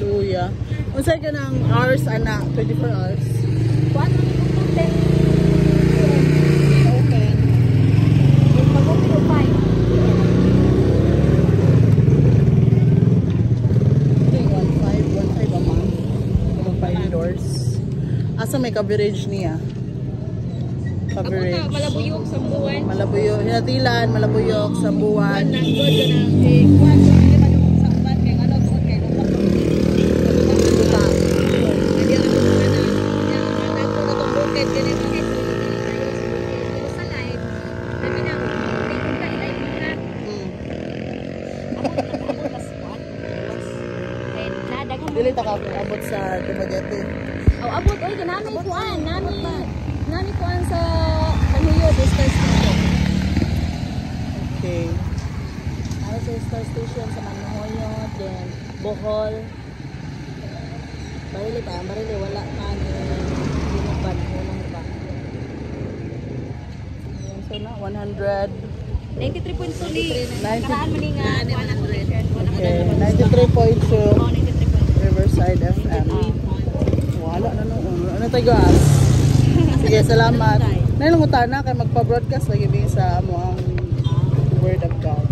Luya. Unsay ka ng hours, anak? 24 hours? Kuan mo ni kung 10 p.m. Okay. Mag-open o 5 p.m. Okay, 1.5 a month. Magpa-indoors. Asa may coverage niya? Coverage. Ako na, malabuyok sa buwan. Malabuyok. Hinatilan, malabuyok sa buwan. Kuan na, good yun ang kuan ko. Hindi man yung sa uban. Kaya ano, tuot kayo. Buta. Hindi ako na na. Yan, manag ko na itong bukid. Ganyan mo kayo. Pero sa live, sabi na, ikot ka, ilay mo na. Abot na sa kuan. And nadagan mo. Dili ta ka abot sa Dumaguete. Oh, abot. Oy, nami kuan. Nami kuan sa Manuyo, Star Station. Okay. Para sa Star Station sa Manuyo, then Bohol. Barili, wala pa ni Linuban, unang ba. Ayan, so na, 100. 93.2 karaan mo ni nga 100. Okay, 93.2 Oh, 93.2. Riverside FM. Wala na noon. Ano tayo gas? Sige, salamat. Nailong utana kay magpa-broadcast lagi sa amo ang Word of God.